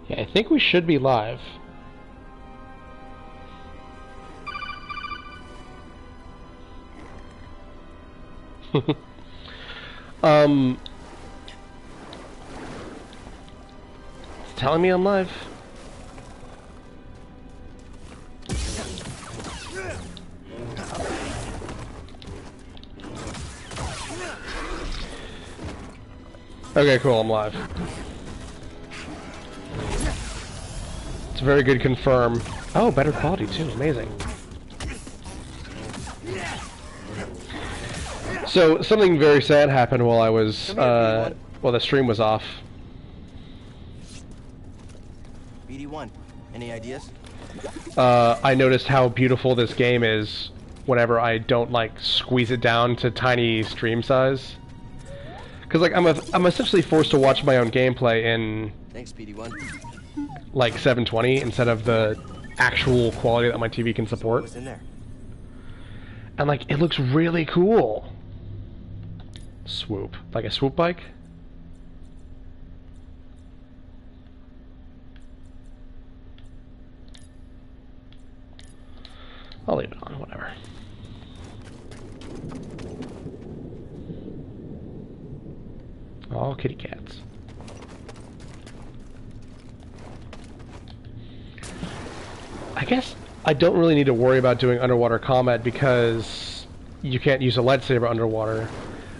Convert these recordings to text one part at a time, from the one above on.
Yeah, I think we should be live. It's telling me I'm live. Okay, cool, I'm live. It's a very good confirm. Oh, better quality too, amazing. So, something very sad happened while I was, while the stream was off. BD1, any ideas? I noticed how beautiful this game is whenever I don't, like, squeeze it down to tiny stream size. Because, like, I'm essentially forced to watch my own gameplay in... Thanks, BD1. Like, 720 instead of the actual quality that my TV can support. What's in there? And, like, it looks really cool. Swoop. Like a swoop bike? I'll leave it on, whatever. All kitty cats. I guess I don't really need to worry about doing underwater combat because you can't use a lightsaber underwater,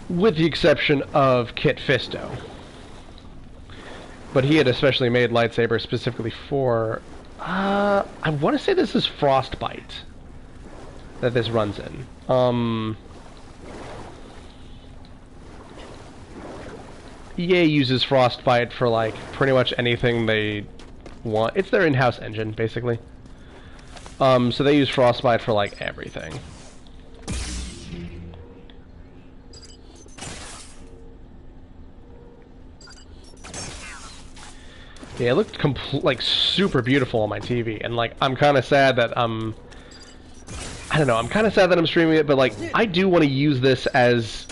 with the exception of Kit Fisto. But he had especially made lightsabers specifically for... I want to say this is Frostbite that this runs in. EA uses Frostbite for, like, pretty much anything they want. It's their in-house engine, basically. So they use Frostbite for, like, everything. Yeah, it looked like super beautiful on my TV, and like I'm kind of sad that I don't know, I'm kind of sad that I'm streaming it, but like I do want to use this as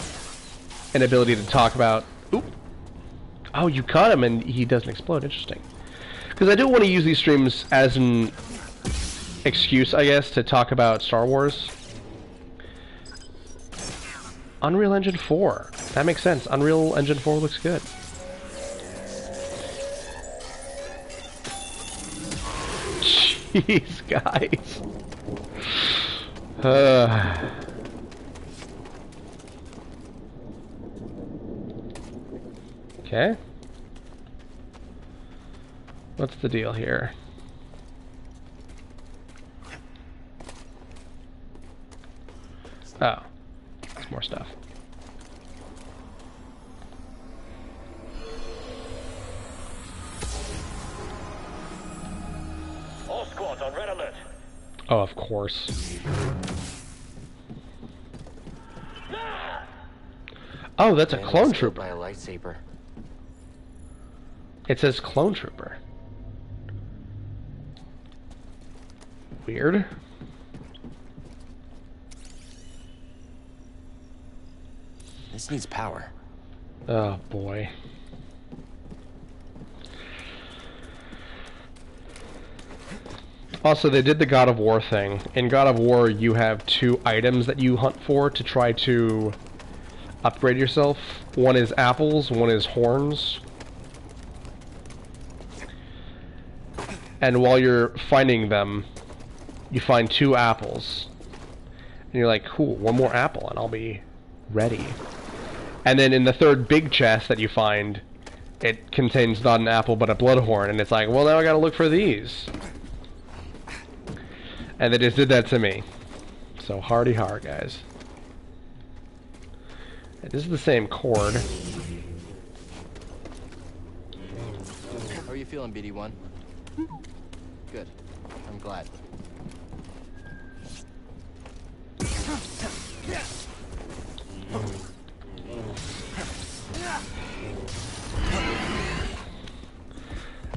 an ability to talk about. Oop. Oh, you caught him and he doesn't explode. Interesting. Because I do want to use these streams as an excuse, I guess, to talk about Star Wars. Unreal Engine 4. That makes sense. Unreal Engine 4 looks good. Jeez, guys. Okay. What's the deal here? Oh. There's more stuff. All squads on red alert. Oh, of course. Oh, that's a clone trooper. By a lightsaber. It says clone trooper. Weird. This needs power. Oh boy. Also, they did the God of War thing. In God of War, you have 2 items that you hunt for to try to upgrade yourself. One is apples, one is horns. And while you're finding them, you find 2 apples. And you're like, cool, one more apple and I'll be ready. And then in the 3rd big chest that you find, it contains not an apple but a bloodhorn. And it's like, well, now I gotta look for these. And they just did that to me. So hardy har, guys. And this is the same cord. How are you feeling, BD1? Good. I'm glad.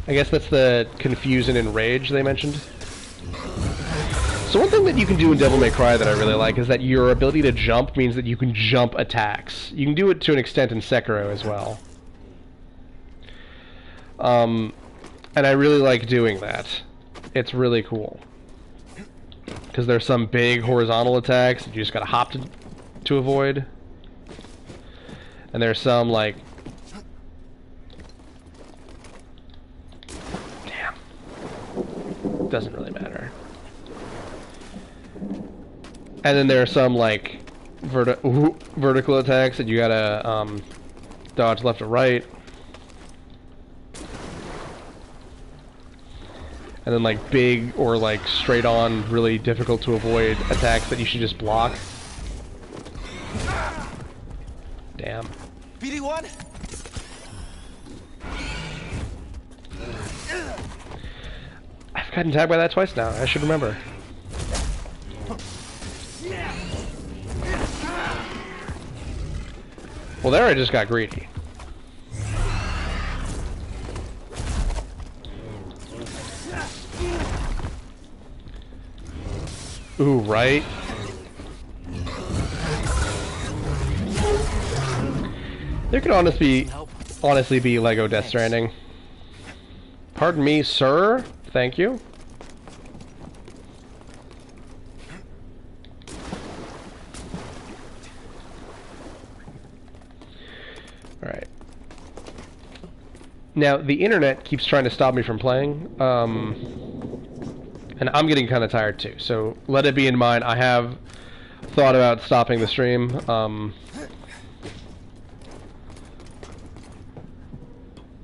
I guess that's the confuse and enrage they mentioned. So one thing that you can do in Devil May Cry that I really like is that your ability to jump means that you can jump attacks. You can do it to an extent in Sekiro as well. And I really like doing that. It's really cool. Because there's some big horizontal attacks that you just gotta hop to avoid. And there's some, like... Damn. Doesn't really matter. And then there are some, like, vertical attacks that you gotta, dodge left or right. And then, like, big or, like, straight-on, really difficult to avoid attacks that you should just block. Damn. BD1? I've gotten tagged by that twice now. I should remember. Well, there I just got greedy. Ooh, right? There could honestly be Lego Death Stranding. Pardon me, sir. Thank you. Alright. Now, the internet keeps trying to stop me from playing, and I'm getting kind of tired too, so let it be in mind, I have thought about stopping the stream.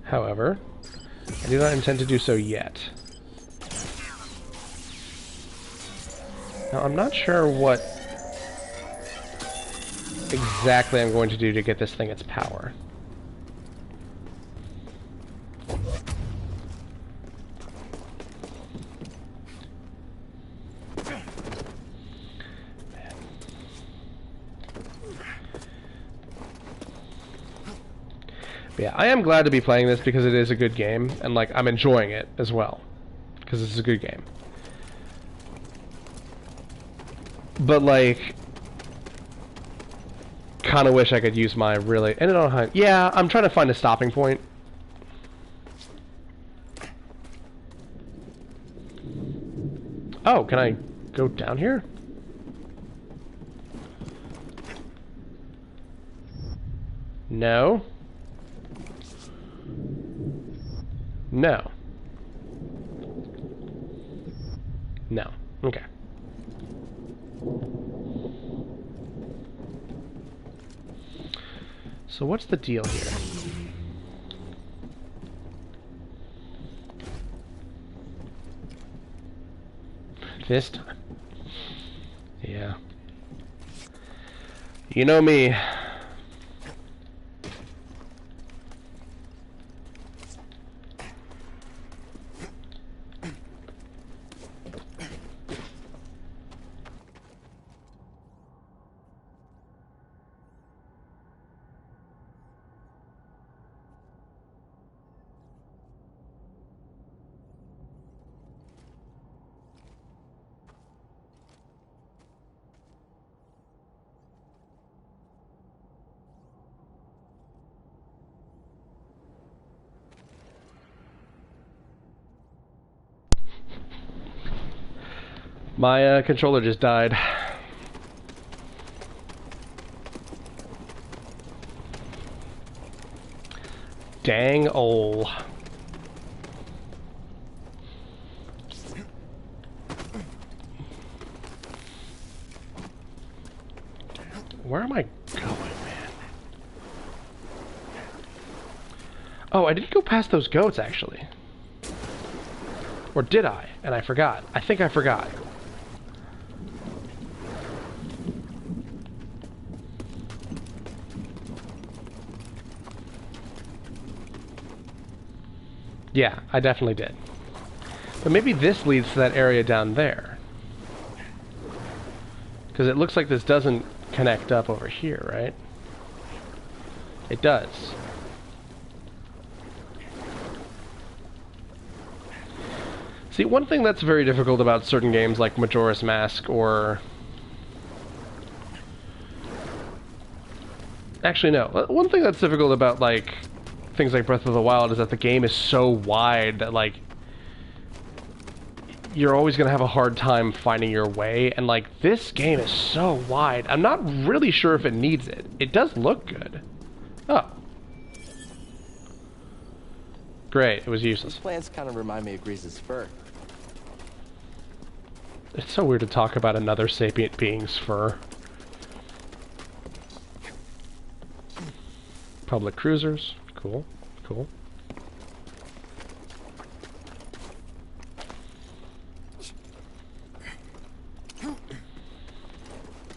However, I do not intend to do so yet. Now, I'm not sure what exactly I'm going to do to get this thing its power. But yeah, I am glad to be playing this because it is a good game, and like I'm enjoying it as well, because it's a good game. But like, kind of wish I could use my really. And I don't know how. Yeah, I'm trying to find a stopping point. Oh, can I go down here? No. No. No. Okay. So what's the deal here? This time. Yeah. You know me. My controller just died. Dang ol'. Where am I going, man? Oh, I didn't go past those goats, actually. Or did I? And I forgot. I think I forgot. Yeah, I definitely did. But maybe this leads to that area down there. Because it looks like this doesn't connect up over here, right? It does. See, one thing that's very difficult about certain games like Majora's Mask or... Actually, no. One thing that's difficult about, like, things like Breath of the Wild is that the game is so wide that, like, you're always gonna have a hard time finding your way, and, like, this game is so wide. I'm not really sure if it needs it. It does look good. Oh. Great, it was useless. These plants kind of remind me of Grease's fur. It's so weird to talk about another sapient being's fur. Public cruisers. Cool. Cool.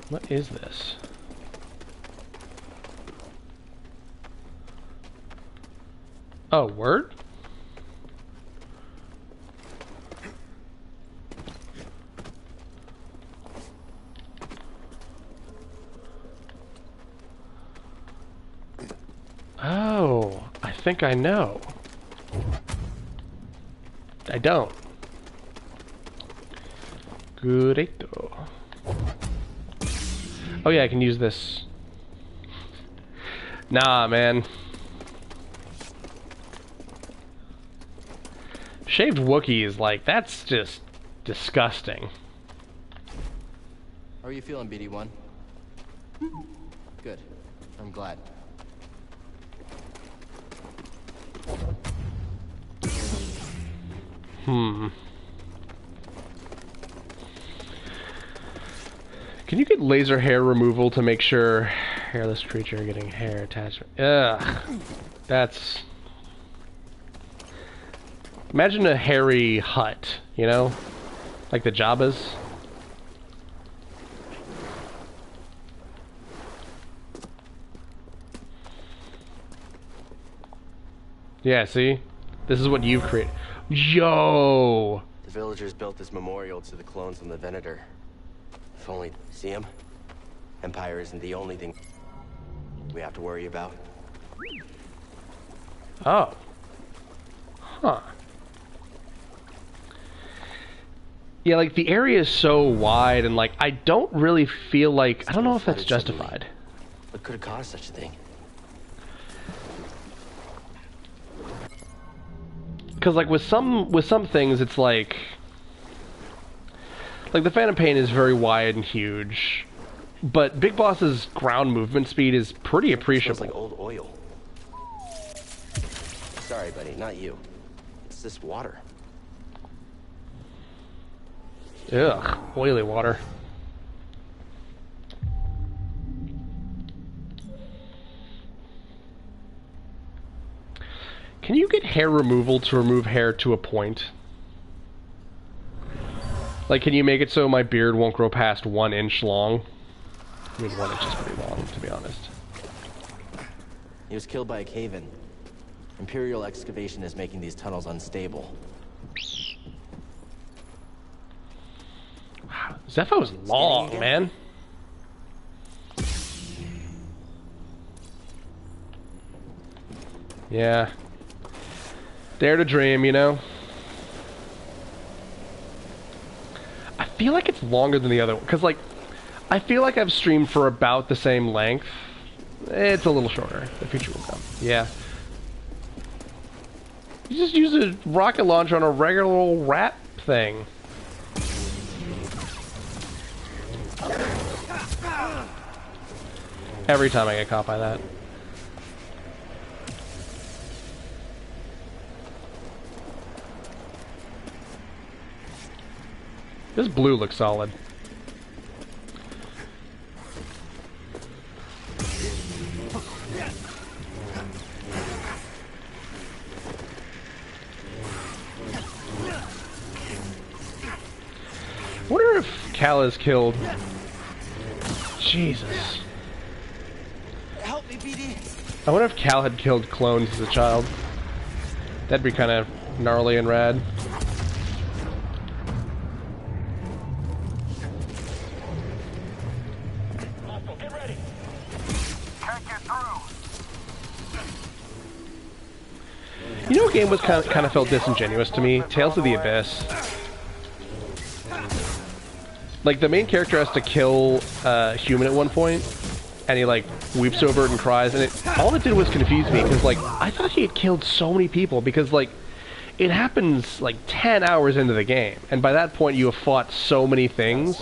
What is this? Oh, word? Oh, I think I know. I don't. Greato. Oh yeah, I can use this. Nah, man. Shaved Wookiees, like, that's just disgusting. How are you feeling, BD1? Good. I'm glad. Can you get laser hair removal to make sure hairless creature getting hair attachment? Ugh. That's... Imagine a hairy hut, you know? Like the Jabbas. Yeah, see? This is what you've created. Yo! The villagers built this memorial to the clones on the Venator. If only... See him? Empire isn't the only thing we have to worry about. Oh. Huh. Yeah, like, the area is so wide, and, like, I don't really feel like... I don't know if that's justified. What could have caused such a thing? Because, like, with some things, it's like the Phantom Pain is very wide and huge, but Big Boss's ground movement speed is pretty appreciable. Smells like old oil. Sorry, buddy, not you. It's this water. Ugh, oily water. Can you get hair removal to remove hair to a point? Like, can you make it so my beard won't grow past 1 inch long? I mean, 1 inch is pretty long, to be honest. He was killed by a cave-in. Imperial excavation is making these tunnels unstable. Wow, Zepho's long, man. Yeah. Dare to dream, you know? I feel like it's longer than the other one, because, like, I feel like I've streamed for about the same length. It's a little shorter. The future will come. Yeah. You just use a rocket launcher on a regular old rat thing. Every time I get caught by that. This blue looks solid. I wonder if Cal is killed. Jesus. Help me, BD. I wonder if Cal had killed clones as a child. That'd be kind of gnarly and rad. Get ready. Can't get through. You know what game was kind of felt disingenuous to me? Tales of the Abyss. Like, the main character has to kill a human at one point, and he like weeps over it and cries, and all it did was confuse me because like I thought he had killed so many people because like it happens like 10 hours into the game, and by that point you have fought so many things,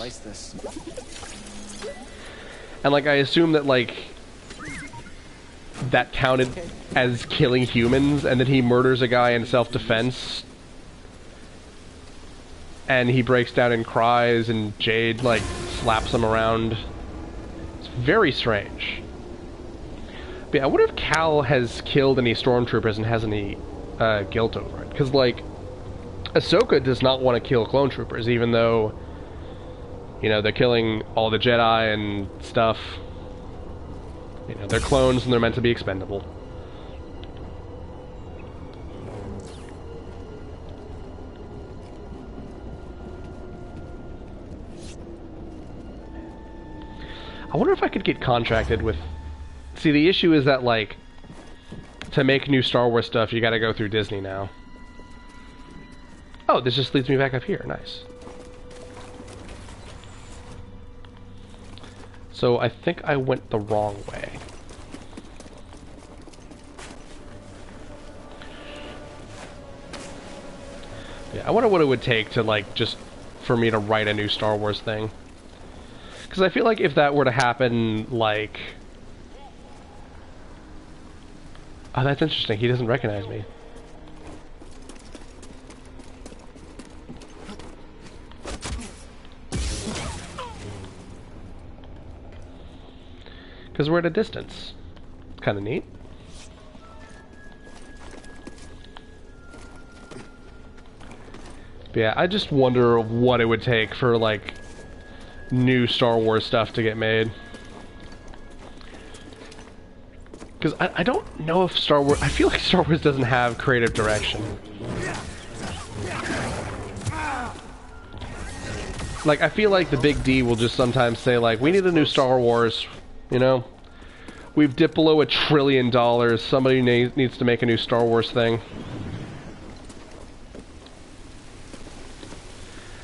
and like I assume that like that counted as killing humans, and then he murders a guy in self-defense, and he breaks down and cries, and Jade like slaps him around. Very strange. But yeah, I wonder if Cal has killed any stormtroopers and has any guilt over it. Because, like, Ahsoka does not want to kill clone troopers, even though, you know, they're killing all the Jedi and stuff. You know, they're clones and they're meant to be expendable. I wonder if I could get contracted with... See, the issue is that, like, to make new Star Wars stuff, you gotta go through Disney now. Oh, this just leads me back up here. Nice. So, I think I went the wrong way. Yeah, I wonder what it would take to, like, just for me to write a new Star Wars thing. Because I feel like if that were to happen, like... Oh, that's interesting. He doesn't recognize me. Because we're at a distance. Kind of neat. But yeah, I just wonder what it would take for, like... new Star Wars stuff to get made. Because I don't know if Star Wars... I feel like Star Wars doesn't have creative direction. Like, I feel like the Big D will just sometimes say, like, we need a new Star Wars, you know? We've dipped below $1 trillion. Somebody needs to make a new Star Wars thing.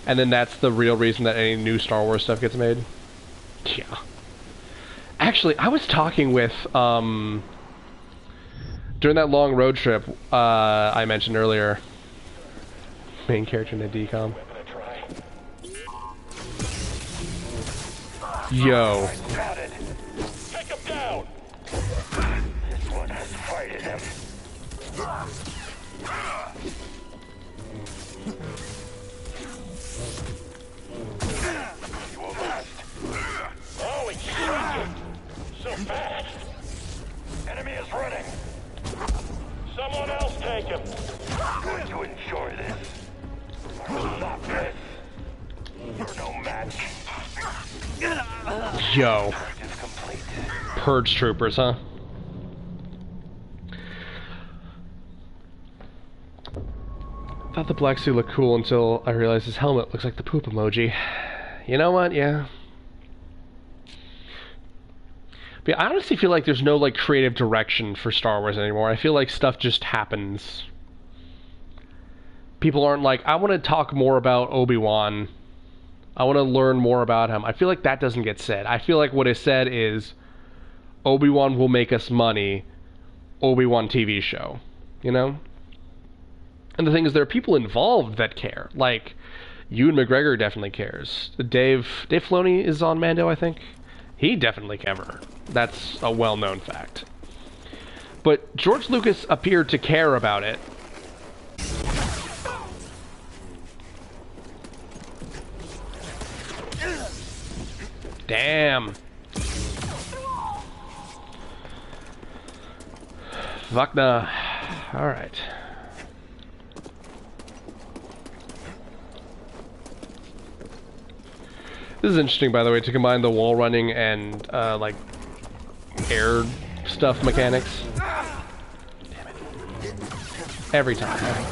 And then that's the real reason that any new Star Wars stuff gets made. Yeah. Actually, I was talking with, during that long road trip, I mentioned earlier. Main character in the DCOM. Yo. Take him down. This one has fighted him. Oh, he's shrinking! So fast! Enemy is running! Someone else take him! I'm going to enjoy this. Stop this! You're no match. Yo. Purge is complete. Purge troopers, huh? Thought the black suit looked cool until I realized his helmet looks like the poop emoji. You know what? Yeah. But yeah, I honestly feel like there's no, like, creative direction for Star Wars anymore. I feel like stuff just happens. People aren't like, I want to talk more about Obi-Wan. I want to learn more about him. I feel like that doesn't get said. I feel like what is said is, Obi-Wan will make us money. Obi-Wan TV show. You know? And the thing is, there are people involved that care. Like, Ewan McGregor definitely cares. Dave Filoni is on Mando, I think. He definitely ever. That's a well-known fact. But George Lucas appeared to care about it. Damn. Vakna. Alright. This is interesting, by the way, to combine the wall running and, like, air stuff mechanics. Damn it. Every time.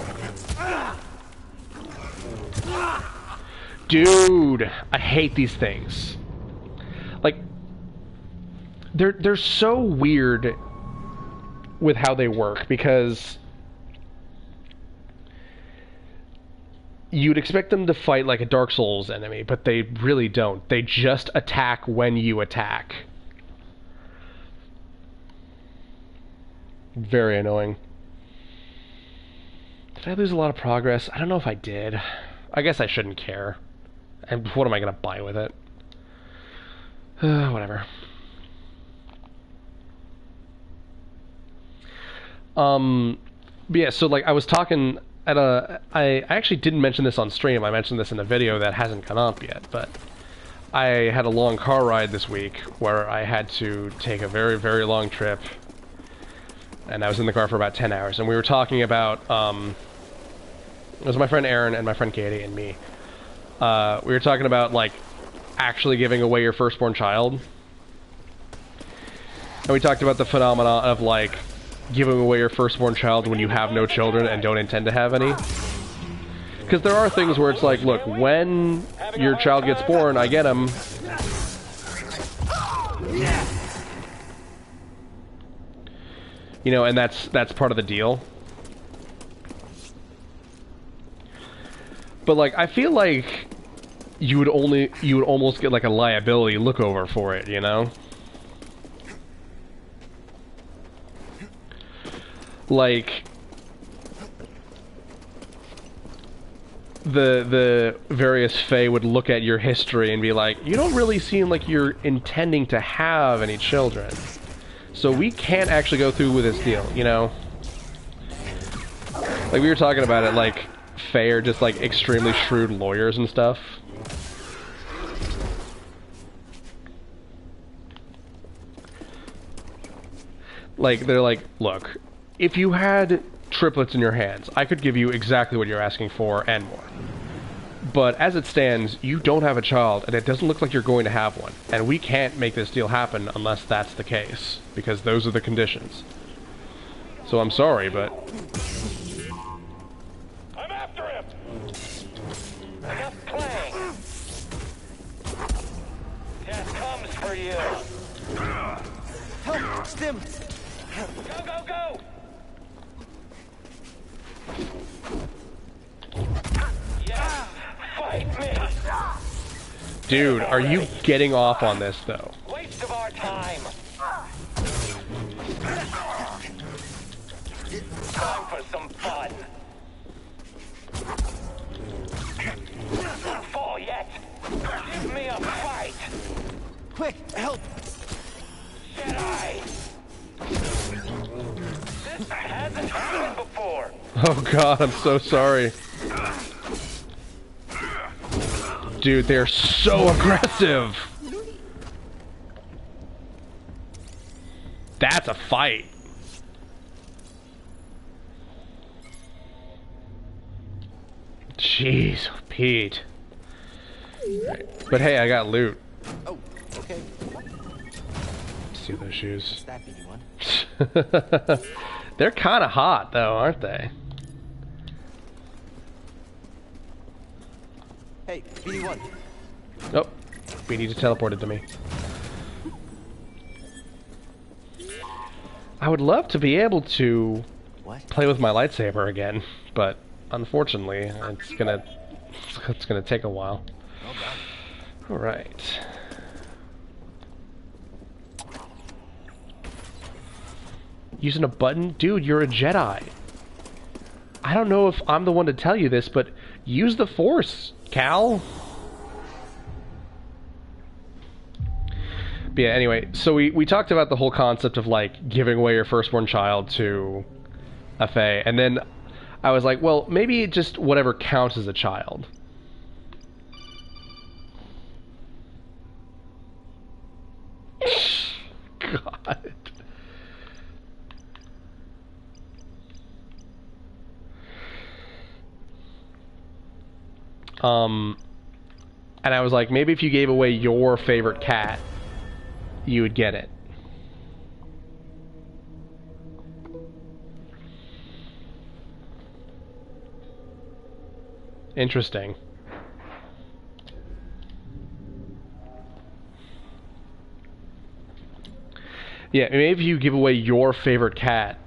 Dude! I hate these things. Like, they're so weird with how they work, because you'd expect them to fight like a Dark Souls enemy, but they really don't. They just attack when you attack. Very annoying. Did I lose a lot of progress? I don't know if I did. I guess I shouldn't care. And what am I gonna buy with it? Whatever. But yeah, so like I was talking at I actually didn't mention this on stream. I mentioned this in a video that hasn't come up yet, but I had a long car ride this week where I had to take a very, very long trip, and I was in the car for about 10 hours, and we were talking about, it was my friend Aaron and my friend Katie and me. We were talking about, like, actually giving away your firstborn child. And we talked about the phenomenon of, like, giving away your firstborn child when you have no children and don't intend to have any. Because there are things where it's like, look, when your child gets born, I get him. You know, and that's part of the deal. But like, I feel like you would almost get like a liability lookover for it, you know? Like, the various Fae would look at your history and be like, you don't really seem like you're intending to have any children, so we can't actually go through with this deal, you know? Like, we were talking about it, like, Fae are just, like, extremely shrewd lawyers and stuff. Like, they're like, look, if you had triplets in your hands, I could give you exactly what you're asking for and more. But as it stands, you don't have a child, and it doesn't look like you're going to have one. And we can't make this deal happen unless that's the case, because those are the conditions. So I'm sorry, but... I'm after him! Enough playing! Death comes for you! Help! Stim! Go, go, go! Yes! Fight me! Dude, are you getting off on this, though? Waste of our time! Time for some fun! Not fall yet! Give me a fight! Quick! Help! Jedi! This hasn't happened before! Oh god, I'm so sorry. Dude, they're so aggressive! That's a fight. Jeez, Pete. Right. But hey, I got loot. Oh, okay. See those shoes. What's that, BD1? They're kind of hot, though, aren't they? Hey, BD1. Oh, BD just teleported to me. I would love to be able to play with my lightsaber again, but unfortunately, it's gonna take a while. All right. Using a button? Dude, you're a Jedi. I don't know if I'm the one to tell you this, but use the Force, Cal. But yeah, anyway, so we talked about the whole concept of, like, giving away your firstborn child to a Fae, and then I was like, well, maybe just whatever counts as a child. God. And I was like, maybe if you gave away your favorite cat, you would get it. Interesting. Yeah, maybe if you give away your favorite cat,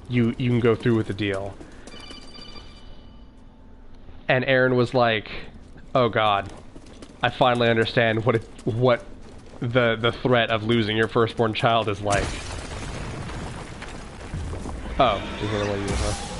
you can go through with the deal. And Aaron was like, "Oh God, I finally understand what the threat of losing your firstborn child is like." Oh, just another one you huh?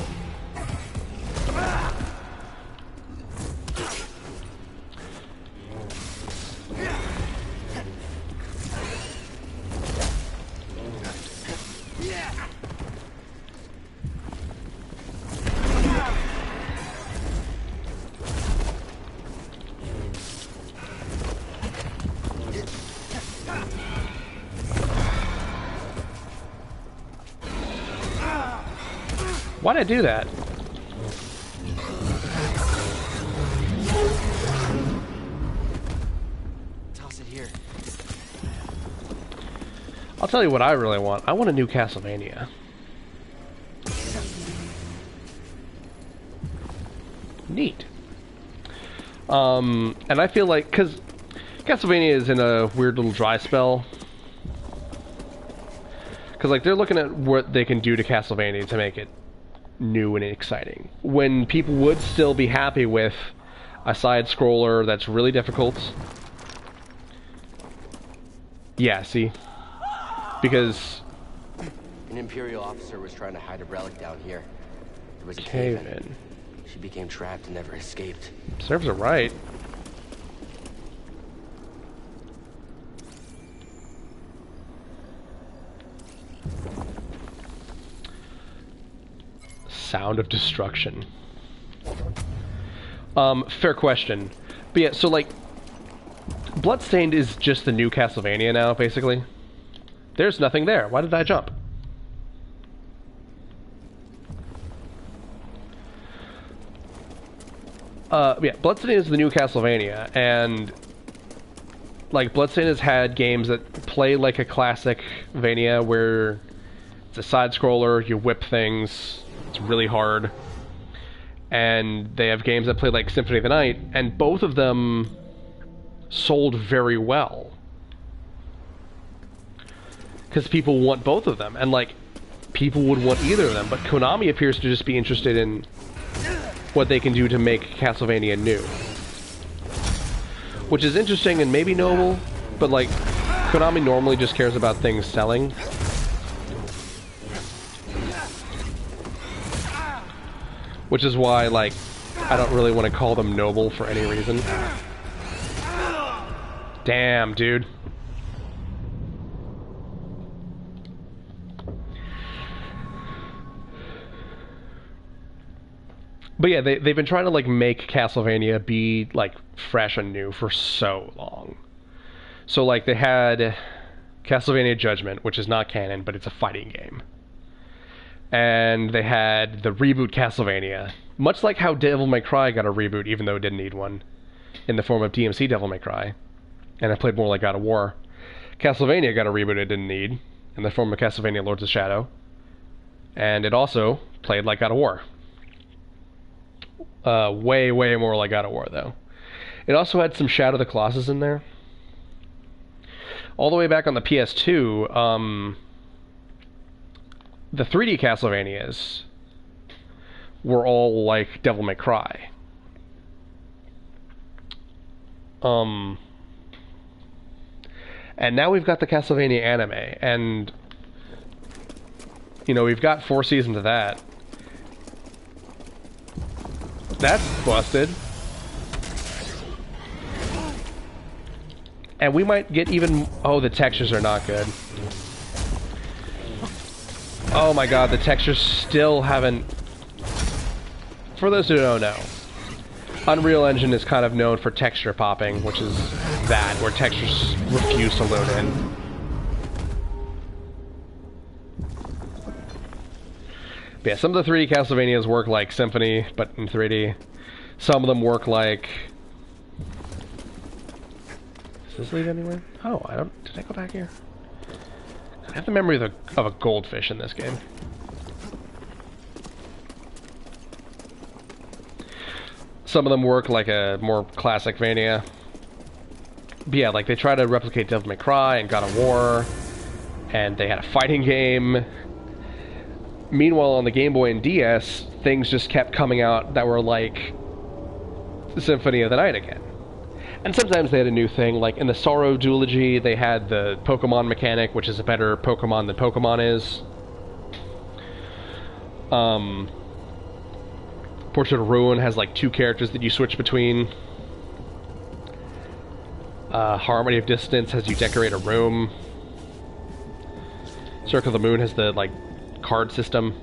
Why'd I do that? Toss it here. I'll tell you what I really want. I want a new Castlevania. Neat. And I feel like, because Castlevania is in a weird little dry spell. Because, like, they're looking at what they can do to Castlevania to make it new and exciting. When people would still be happy with a side-scroller that's really difficult. Yeah, see? Because... An Imperial officer was trying to hide a relic down here. There was a cave-in. cave-in. She became trapped and never escaped. Serves her right. Sound of destruction. Fair question. But yeah, so like, Bloodstained is just the new Castlevania now, basically. There's nothing there. Why did I jump? Yeah, Bloodstained is the new Castlevania, and like, Bloodstained has had games that play like a classic Vania, where it's a side-scroller, you whip things, it's really hard. And they have games that play like Symphony of the Night, and both of them sold very well. Because people want both of them, and like, people would want either of them, but Konami appears to just be interested in what they can do to make Castlevania new. Which is interesting and maybe noble, but like, Konami normally just cares about things selling. Which is why, like, I don't really want to call them noble for any reason. Damn, dude. But yeah, they've been trying to, like, make Castlevania be, like, fresh and new for so long. So, like, they had Castlevania Judgment, which is not canon, but it's a fighting game. And they had the reboot Castlevania, much like how Devil May Cry got a reboot, even though it didn't need one, in the form of DMC Devil May Cry, and it played more like God of War. Castlevania got a reboot it didn't need, in the form of Castlevania Lords of Shadow, and it also played like God of War. Way, way more like God of War, though. It also had some Shadow of the Colossus in there. All the way back on the PS2, the 3D Castlevanias were all like Devil May Cry. And now we've got the Castlevania anime, and you know, we've got 4 seasons of that. That's busted. And we might get even... Oh, the textures are not good. Oh my god, the textures still haven't... For those who don't know, Unreal Engine is kind of known for texture popping, which is that, where textures refuse to load in. But yeah, some of the 3D Castlevanias work like Symphony, but in 3D. Some of them work like... Does this lead anywhere? Oh, I don't... Did I go back here? I have the memory of a goldfish in this game. Some of them work like a more classic Vania. But yeah, like they try to replicate Devil May Cry and God of War, and they had a fighting game. Meanwhile, on the Game Boy and DS, things just kept coming out that were like Symphony of the Night again. And sometimes they had a new thing, like in the Sorrow Duology, they had the Pokemon mechanic, which is a better Pokemon than Pokemon is. Portrait of Ruin has like 2 characters that you switch between. Harmony of Distance has you decorate a room. Circle of the Moon has the like card system.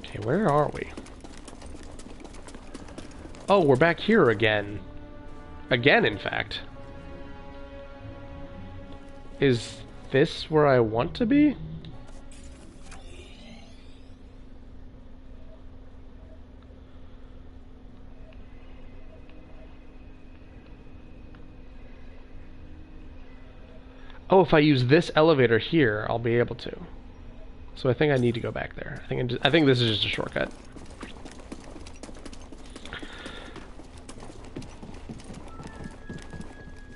Okay, where are we? Oh, we're back here again. Again, in fact. Is this where I want to be? Oh, if I use this elevator here, I'll be able to. So I think I need to go back there. I think this is just a shortcut.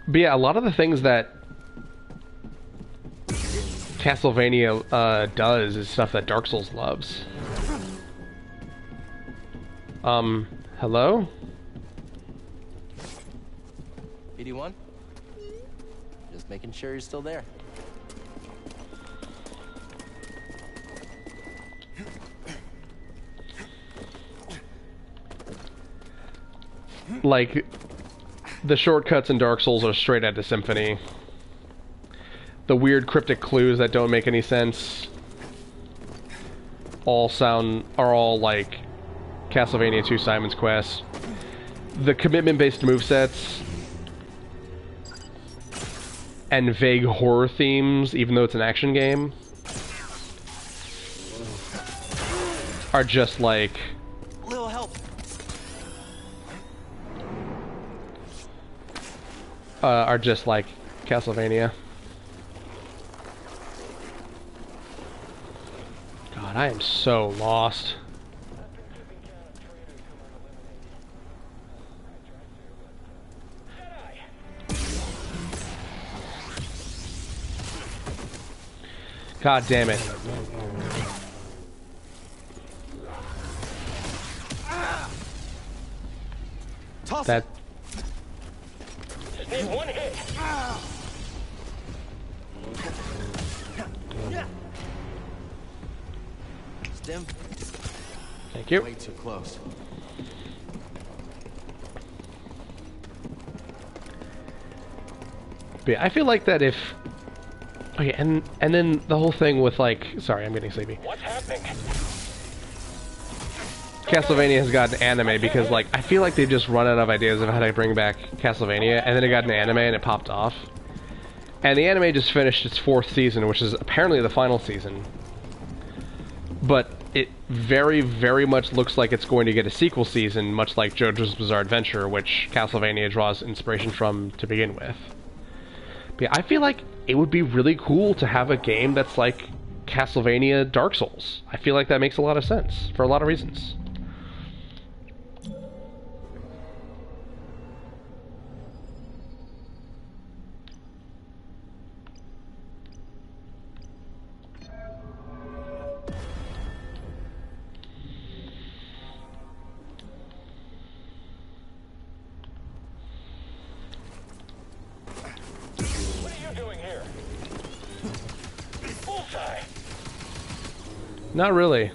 But yeah, a lot of the things that Castlevania does is stuff that Dark Souls loves. Hello? 81? Just making sure you're still there. Like, the shortcuts in Dark Souls are straight out of Symphony. The weird cryptic clues that don't make any sense are all like Castlevania 2 Simon's Quest. The commitment-based movesets and vague horror themes, even though it's an action game, are just like... Little help. Are just like Castlevania. God, I am so lost. God damn it. That... Just need one hit. Stim, Thank you. way too close. But yeah, I feel like that if... Okay, and then the whole thing with like... Sorry, I'm getting sleepy. What's happening? Castlevania has gotten anime because, like, I feel like they've just run out of ideas of how to bring back Castlevania, and then it got an anime and it popped off. And the anime just finished its 4th season, which is apparently the final season. But it very, very much looks like it's going to get a sequel season, much like JoJo's Bizarre Adventure, which Castlevania draws inspiration from to begin with. But yeah, I feel like it would be really cool to have a game that's like Castlevania Dark Souls. I feel like that makes a lot of sense, for a lot of reasons. What are you doing here? Bullseye. Not really.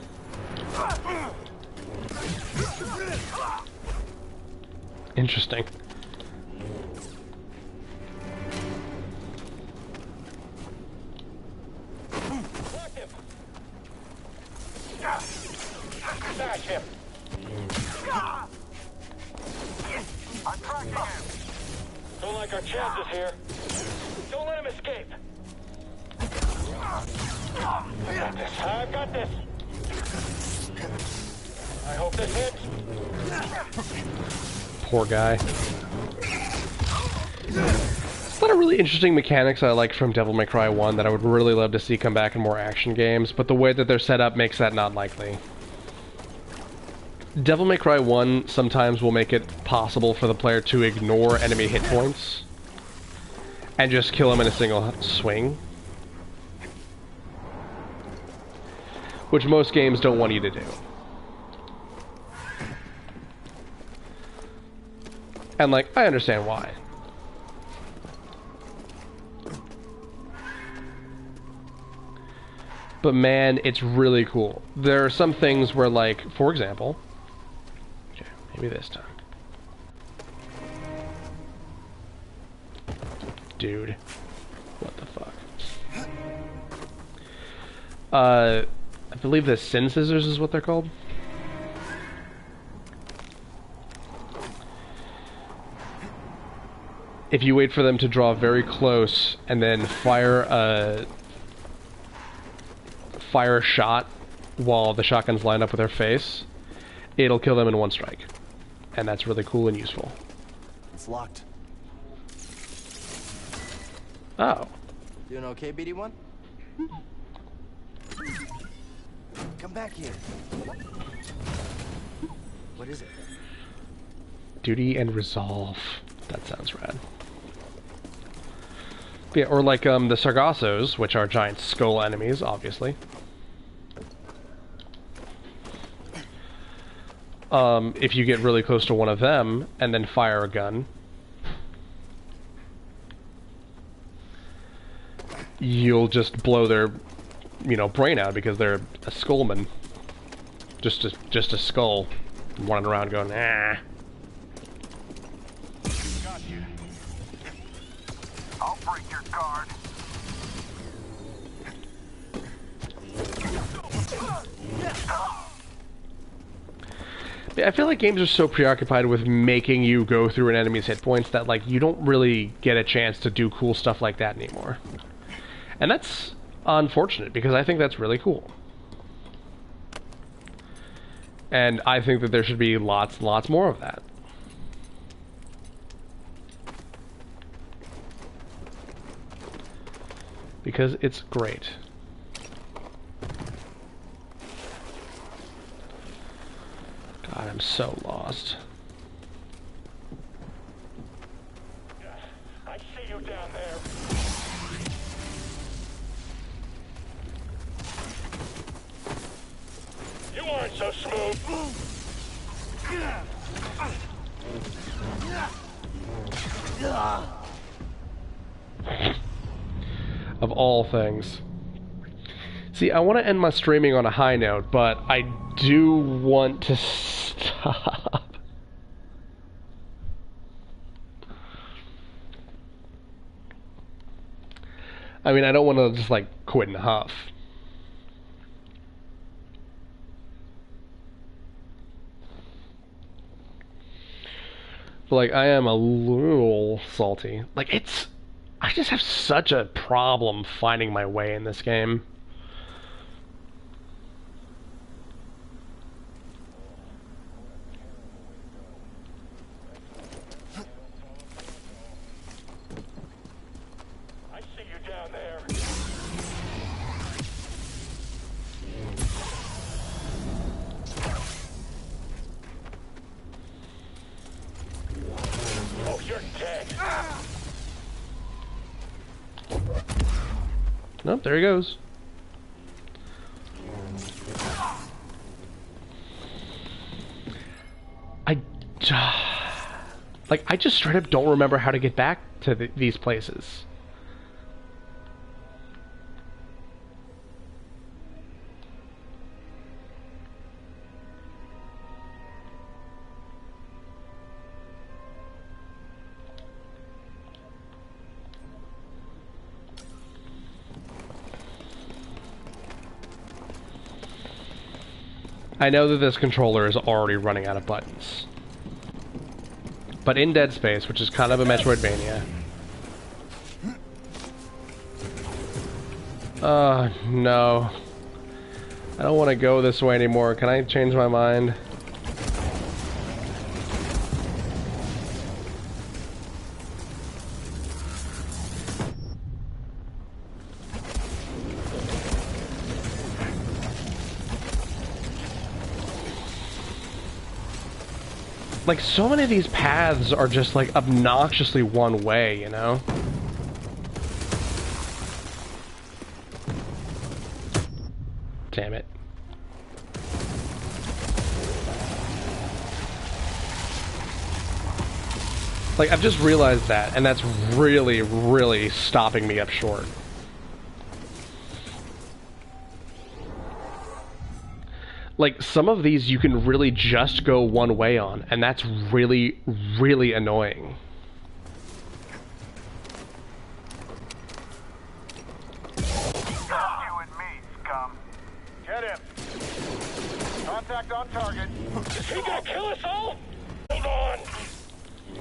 Interesting. Blocked him. Smash him. I'm tracking him. Don't like our chances here. Don't let him escape. I got this. I've got this. I hope this hits. Poor guy. There's a lot of really interesting mechanics I like from Devil May Cry 1 that I would really love to see come back in more action games, but the way that they're set up makes that not likely. Devil May Cry 1 sometimes will make it possible for the player to ignore enemy hit points and just kill them in a single swing, which most games don't want you to do. And, like, I understand why. But man, it's really cool. There are some things where, like, for example... Okay, maybe this time. Dude. What the fuck? I believe the Sin Scissors is what they're called. If you wait for them to draw very close and then fire a shot while the shotgun's lined up with their face, it'll kill them in one strike. And that's really cool and useful. It's locked. Oh. Doing okay, BD1? Come back here. What is it? Duty and resolve. That sounds rad. Yeah, or like the Sargassos, which are giant skull enemies, obviously. If you get really close to one of them and then fire a gun, you'll just blow their, you know, brain out because they're a skullman. Just a skull running around going, ah. Got you. I'll break your guard. I feel like games are so preoccupied with making you go through an enemy's hit points that, like, you don't really get a chance to do cool stuff like that anymore. And that's unfortunate, because I think that's really cool. And I think that there should be lots more of that. Because it's great. God, I'm so lost. I see you down there. You aren't so smooth. Of all things. See, I want to end my streaming on a high note, but I do want to stop. I mean, I don't want to just, like, quit in a huff. But, like, I am a little salty. Like, it's... I just have such a problem finding my way in this game. I see you down there. Oh, you're dead. Nope, there he goes. I just straight up don't remember how to get back to these places. I know that this controller is already running out of buttons. But in Dead Space, which is kind of a Metroidvania... no. I don't want to go this way anymore. Can I change my mind? Like, so many of these paths are just, like, obnoxiously one way, you know? Damn it. Like, I've just realized that, and that's really, really stopping me up short. Like, some of these you can really just go one way on, and that's really, really annoying. You and me, scum. Get him. Contact on target. Is he gonna kill us all? Hold on.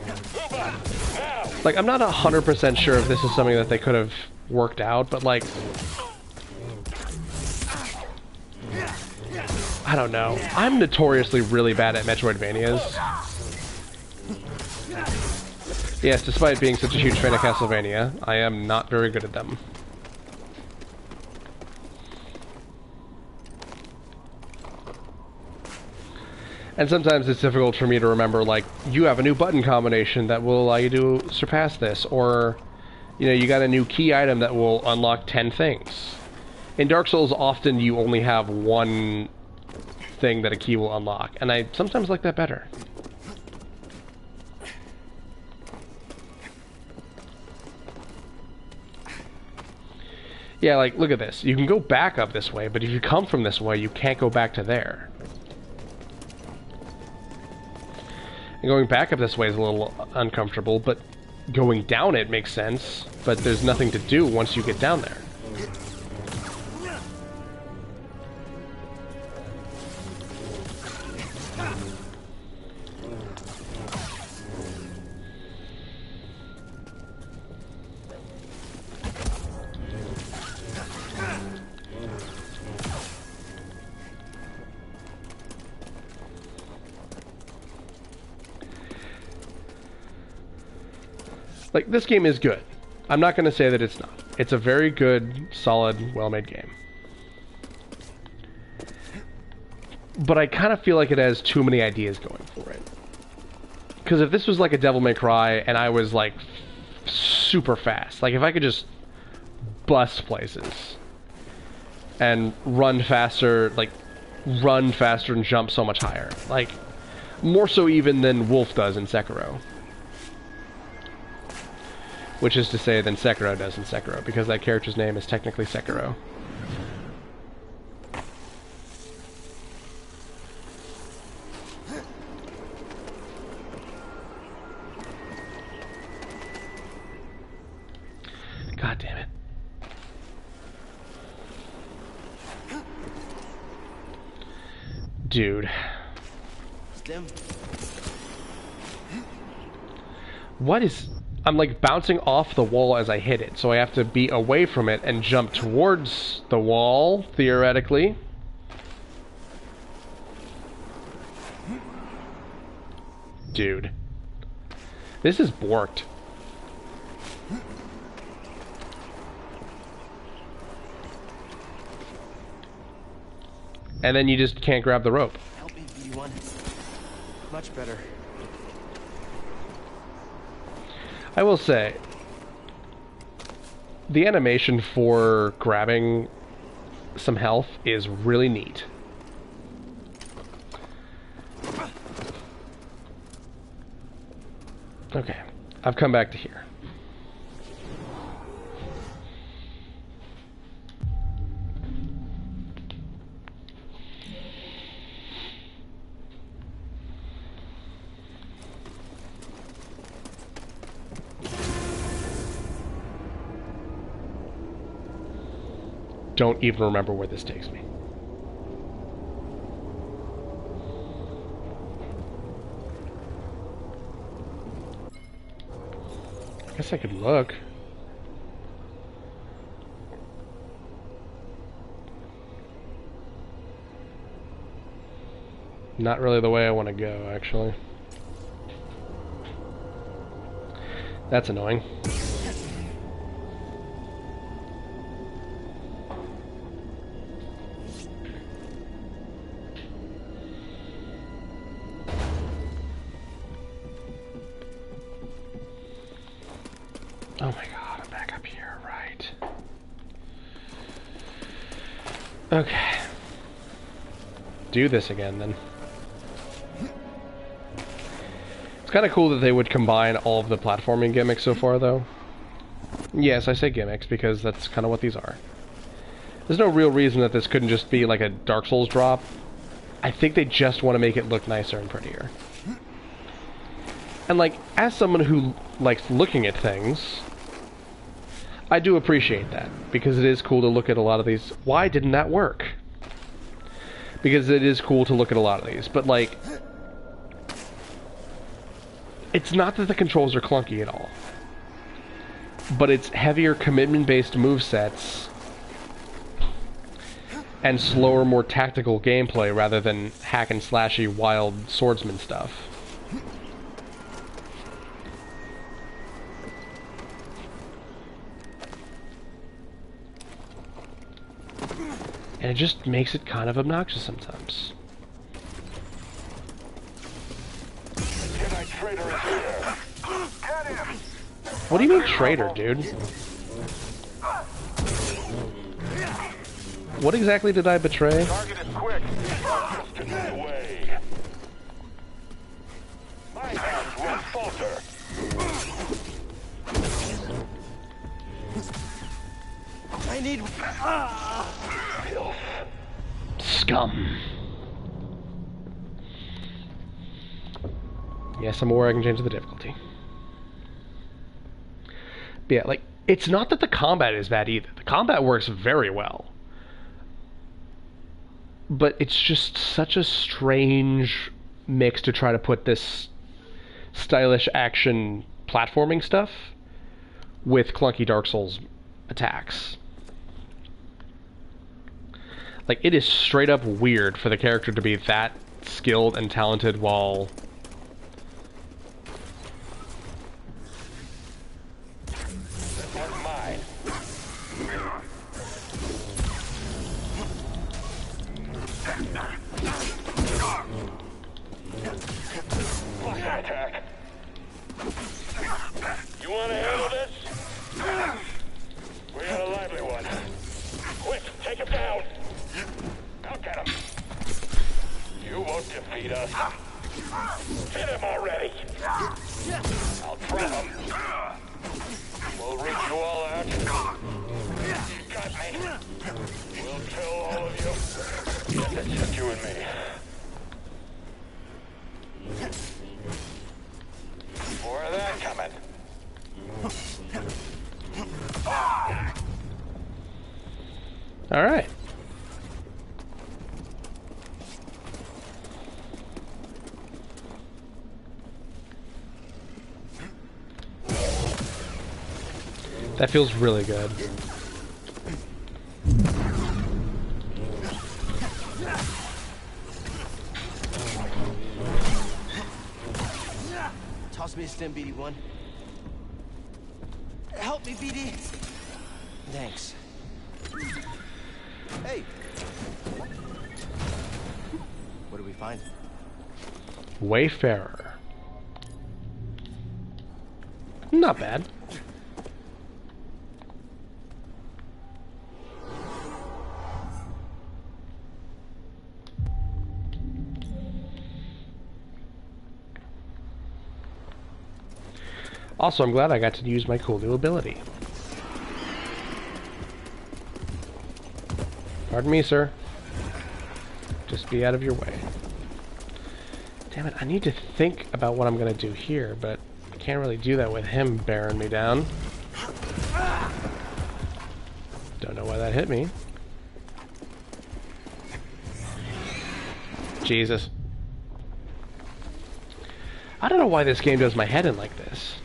Move up, now. Like, I'm not 100% sure if this is something that they could have worked out, but like... I don't know. I'm notoriously really bad at Metroidvanias. Yes, despite being such a huge fan of Castlevania, I am not very good at them. And sometimes it's difficult for me to remember, like, you have a new button combination that will allow you to surpass this, or, you know, you got a new key item that will unlock 10 things. In Dark Souls, often you only have one thing that a key will unlock, and I sometimes like that better. Yeah, like, look at this. You can go back up this way, but if you come from this way, you can't go back to there. And going back up this way is a little uncomfortable, but going down it makes sense, but there's nothing to do once you get down there. Like, this game is good. I'm not going to say that it's not. It's a very good, solid, well-made game. But I kind of feel like it has too many ideas going for it. Because if this was like a Devil May Cry and I was like super fast, like if I could just bust places and run faster, like run faster and jump so much higher. Like, more so even than Wolf does in Sekiro. Which is to say than Sekiro does in Sekiro, because that character's name is technically Sekiro. God damn it. Dude. Stim. What is... I'm like bouncing off the wall as I hit it, so I have to be away from it and jump towards the wall, theoretically. Dude. This is borked. And then you just can't grab the rope. Help me, BD1. Much better. I will say, the animation for grabbing some health is really neat. Okay, I've come back to here. Don't even remember where this takes me. I guess I could look. Not really the way I want to go, actually. That's annoying. Oh my god, I'm back up here, right. Okay. Do this again, then. It's kind of cool that they would combine all of the platforming gimmicks so far, though. Yes, I say gimmicks because that's kind of what these are. There's no real reason that this couldn't just be like a Dark Souls drop. I think they just want to make it look nicer and prettier. And like, as someone who likes looking at things, I do appreciate that, because it is cool to look at a lot of these. Why didn't that work? Because it is cool to look at a lot of these, but like, it's not that the controls are clunky at all, but it's heavier commitment-based movesets and slower, more tactical gameplay rather than hack and slashy wild swordsman stuff. And it just makes it kind of obnoxious sometimes. Jedi traitor is here. Get him! What do you mean traitor, dude? What exactly did I betray? Target is quick. Just in the way. My hands won't falter. I need... Filth. Scum. Yes, I'm aware I can change the difficulty. But yeah, like, it's not that the combat is bad either. The combat works very well. But it's just such a strange mix to try to put this stylish action platforming stuff with clunky Dark Souls attacks. Like, it is straight up weird for the character to be that skilled and talented while... One's mine. Flash attack. You want to handle this? We got a lively one. Quick, take him down. I'll get him. You won't defeat us. Hit him already. I'll trap him. We'll root you all out. You got me. We'll kill all of you. Yes, it's just you and me. More of that coming. Alright. That feels really good. Toss me a stim, BD1. Help me, BD. Thanks. Hey. What do we find? Wayfarer. Not bad. Also, I'm glad I got to use my cool new ability. Pardon me, sir. Just be out of your way. Damn it, I need to think about what I'm gonna do here, but I can't really do that with him bearing me down. Don't know why that hit me. Jesus. I don't know why this game does my head in like this.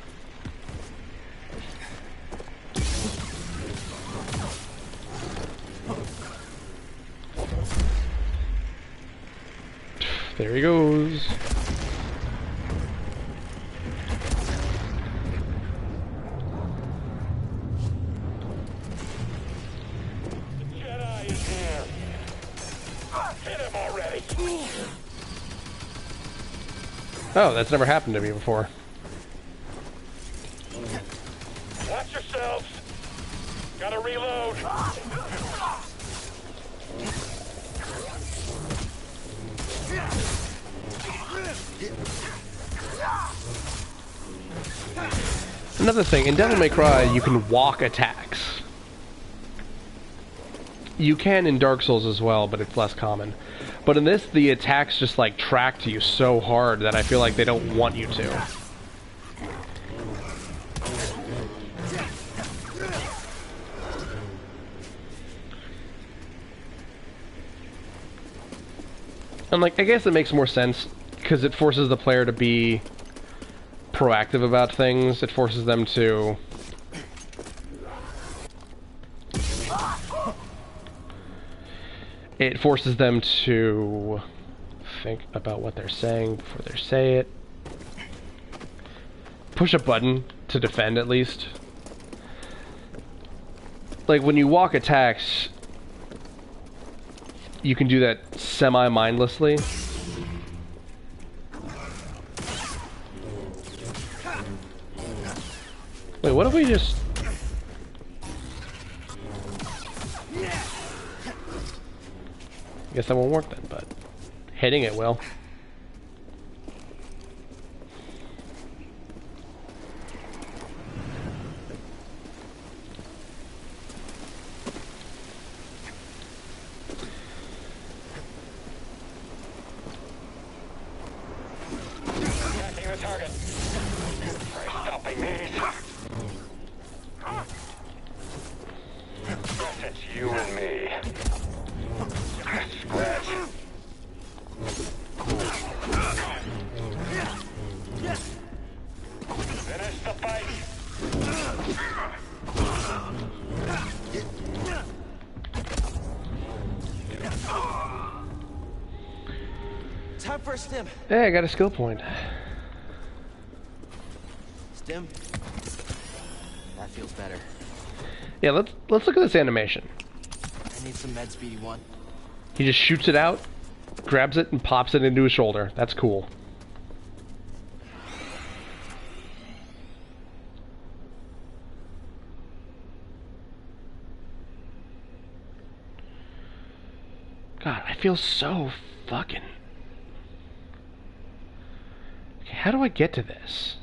There he goes. Jedi is here. Hit him already. Oh, that's never happened to me before. Watch yourselves. Gotta reload. Another thing, in Devil May Cry, you can walk attacks. You can in Dark Souls as well, but it's less common. But in this, the attacks just like track to you so hard that I feel like they don't want you to. And like, I guess it makes more sense because it forces the player to be proactive about things. It forces them to think about what they're saying before they say it. Push a button to defend, at least. Like, when you walk attacks, you can do that semi-mindlessly. Wait, what if we just... I guess that won't work then, but hitting it will. Attacking the target. Try stopping these. Guess it's you and me. Scratch. Finish the fight. Time for a stim. Hey, I got a skill point. Stim. That feels better. Yeah, let's look at this animation. I need some meds, BD1. He just shoots it out, grabs it, and pops it into his shoulder. That's cool. God, I feel so fucking... Okay, how do I get to this?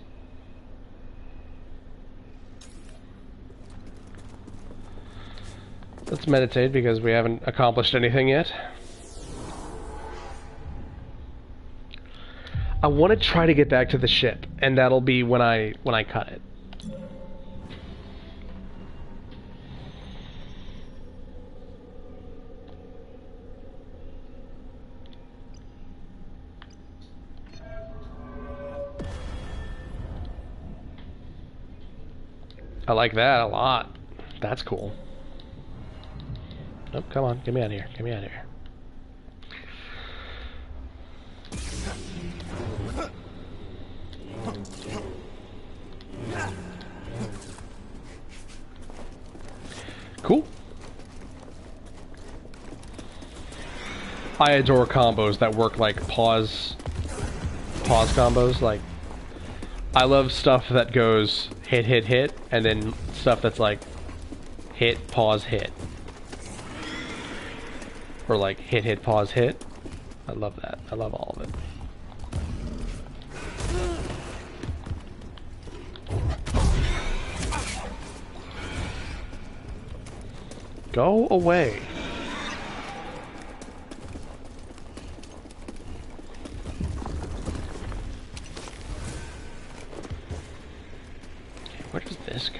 Let's meditate because we haven't accomplished anything yet. I want to try to get back to the ship, and that'll be when I cut it. I like that a lot. That's cool. Oh, come on, get me out of here. Get me out of here. Cool. I adore combos that work like pause combos. Like, I love stuff that goes hit, hit, hit, and then stuff that's like hit, pause, hit. Or like hit, hit, pause, hit. I love that. I love all of it. Go away. Okay, where does this go?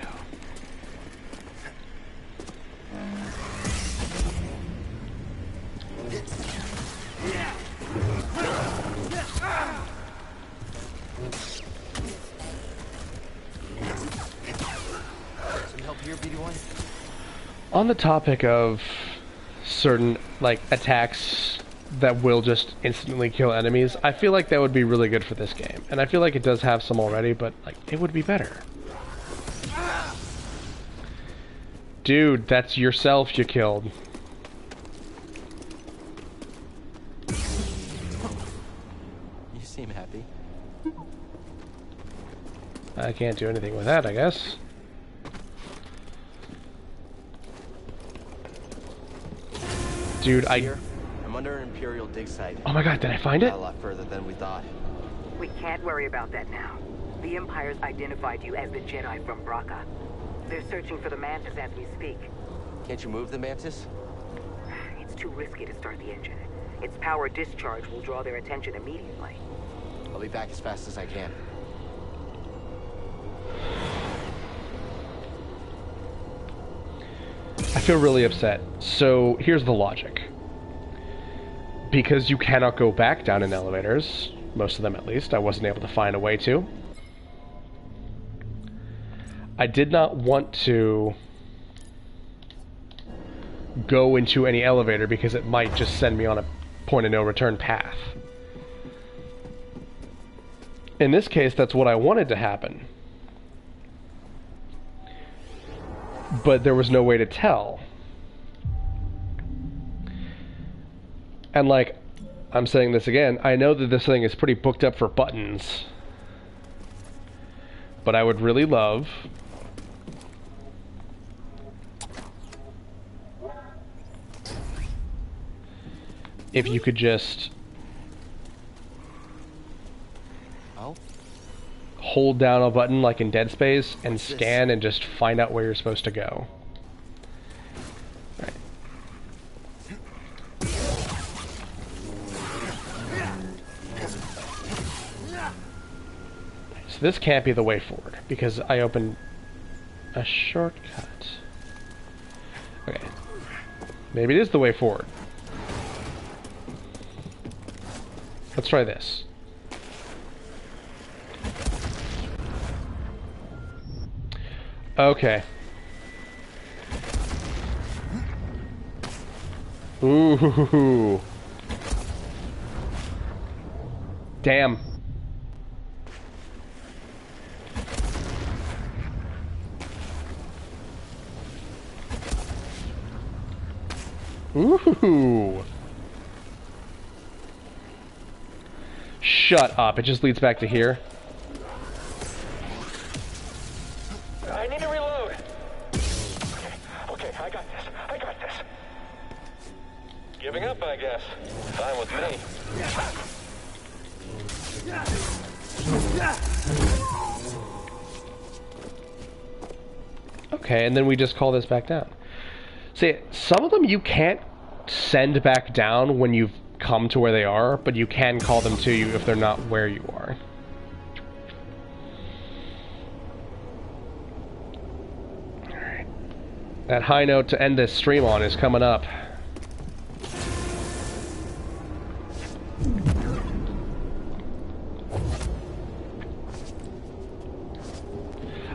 Some help here, BD1? On the topic of certain, like, attacks that will just instantly kill enemies, I feel like that would be really good for this game. And I feel like it does have some already, but, like, it would be better. Dude, that's yourself you killed. You seem happy. I can't do anything with that, I guess. Dude, Here, I'm under an Imperial dig site. Oh my god, did I find it? A lot further than we thought. We can't worry about that now. The Empire's identified you as the Jedi from Bracca. They're searching for the Mantis as we speak. Can't you move the Mantis? It's too risky to start the engine. Its power discharge will draw their attention immediately. I'll be back as fast as I can. I feel really upset. So here's the logic. Because you cannot go back down in elevators, most of them at least, I wasn't able to find a way to. I did not want to go into any elevator because it might just send me on a point of no return path. In this case, that's what I wanted to happen. But there was no way to tell. And like, I'm saying this again, I know that this thing is pretty booked up for buttons. But I would really love if you could just hold down a button like in Dead Space and scan and just find out where you're supposed to go. Right. So this can't be the way forward because I opened a shortcut. Okay. Maybe it is the way forward. Let's try this. Okay. Ooh. Damn. Ooh. Shut up. It just leads back to here. I need to reload. Okay, I got this. Giving up, I guess. Fine with me. Okay, and then we just call this back down. See, some of them you can't send back down when you've come to where they are, but you can call them to you if they're not where you are. Alright. That high note to end this stream on is coming up.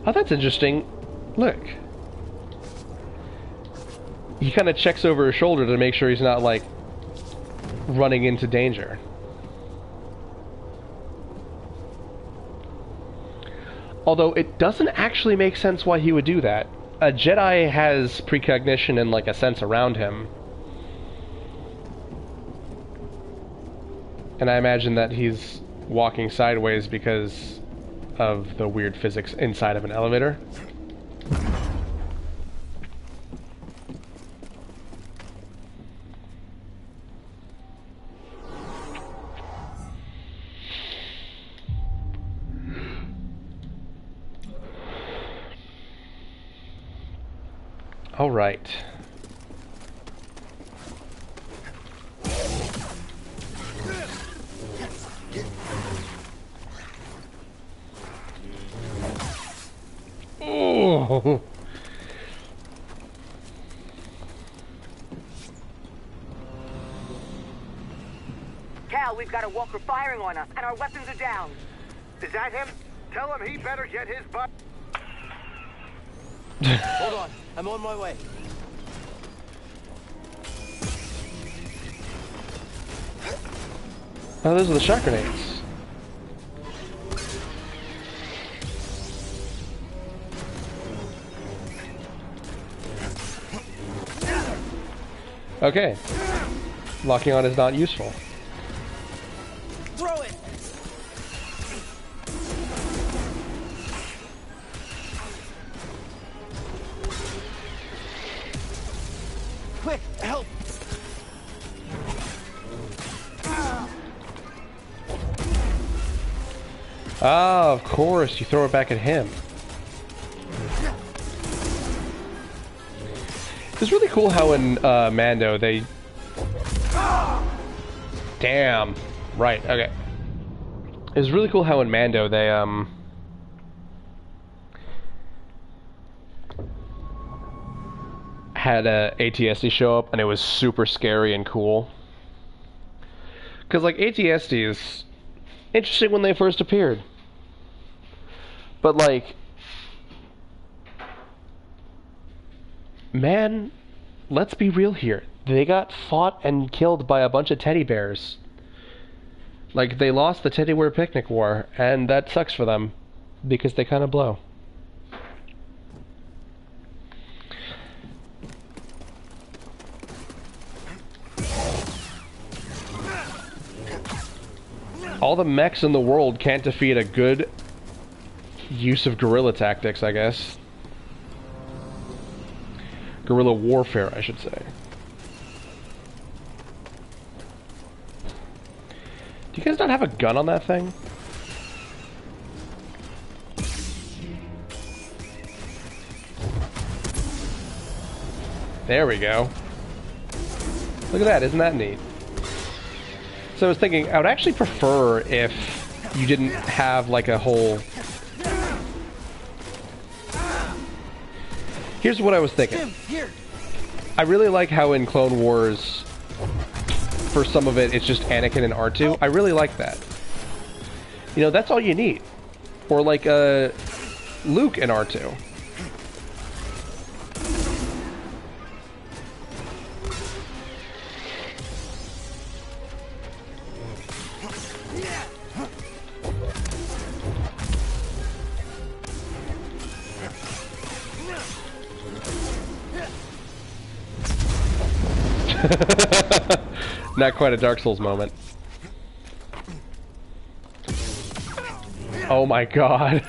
Oh, that's interesting. Look. He kind of checks over his shoulder to make sure he's not, like, running into danger. Although it doesn't actually make sense why he would do that. A Jedi has precognition and, like, a sense around him. And I imagine that he's walking sideways because of the weird physics inside of an elevator. All right. Oh. Cal, we've got a walker firing on us, and our weapons are down. Is that him? Tell him he better get his butt. Hold on, I'm on my way. Oh, those are the shot grenades. Okay. Locking on is not useful. Throw it! Quick, help! Ah, of course, you throw it back at him. It's really cool how in Mando they... Damn. Right, okay. It's really cool how in Mando they, had ATST show up and it was super scary and cool. Because, like, ATST is interesting when they first appeared. But, like... Man, let's be real here. They got fought and killed by a bunch of teddy bears. Like, they lost the Teddy Bear Picnic War, and that sucks for them, because they kind of blow. All the mechs in the world can't defeat a good use of guerrilla tactics, I guess. Guerrilla warfare, I should say. Do you guys not have a gun on that thing? There we go. Look at that, isn't that neat? So I was thinking, I would actually prefer if you didn't have like a whole... Here's what I was thinking. I really like how in Clone Wars, for some of it, it's just Anakin and R2. I really like that. You know, that's all you need. Or like Luke and R2. Not quite a Dark Souls moment. Oh my god.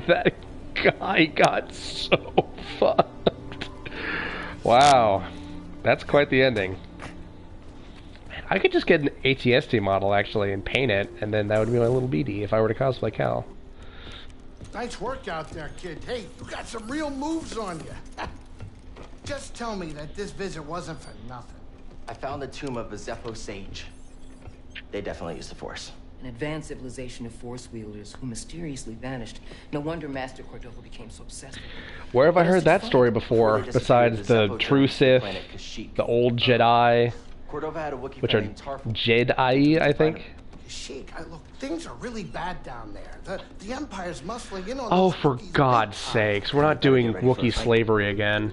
That guy got so fucked. Wow. That's quite the ending. Man, I could just get an ATST model actually and paint it, and then that would be my little BD if I were to cosplay Cal. Nice work out there, kid. Hey, you got some real moves on you. Just tell me that this visit wasn't for nothing. I found the tomb of a Zepho sage. They definitely used the Force. An advanced civilization of Force wielders who mysteriously vanished. No wonder Master Cordova became so obsessed with them. Where have I heard that story before, besides the true Sith, the old Jedi, Cordova had a Wookiee which are named Tarful. Jedi, I think? Sheik, look, things are really bad down there. The Empire's muscling in on Oh, those for Wookiees God's big time. sakes, we're not doing Wookiee slavery again.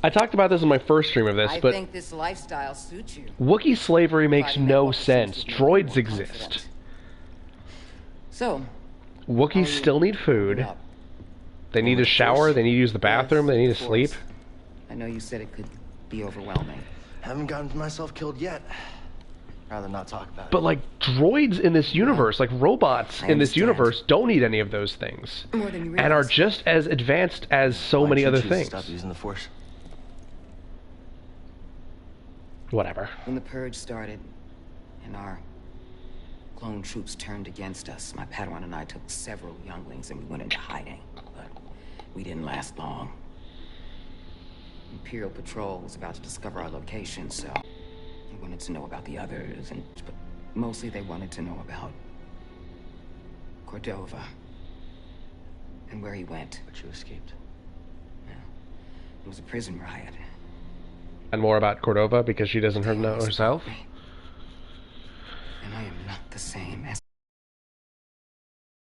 I talked about this in my first stream of this, I but think this lifestyle suits you. Wookiee slavery makes Providing no that sense. seems to be more Droids exist. confident. So, Wookiees still need food. up. They need a shower, they need to use the bathroom, they need to sleep. I know you said it could be overwhelming. Haven't gotten myself killed yet. Rather not talk about it. But like droids in this universe, like robots I in this understand. universe, don't need any of those things. More than you And are realize. just as advanced as so Why'd many you other choose to things. Stop using the Force. Whatever. When the purge started, and our clone troops turned against us, my Padawan and I took several younglings and we went into hiding. But we didn't last long. Imperial Patrol was about to discover our location, so they wanted to know about the others, but mostly they wanted to know about Cordova and where he went. But you escaped. It was a prison riot. And more about Cordova because she doesn't know herself.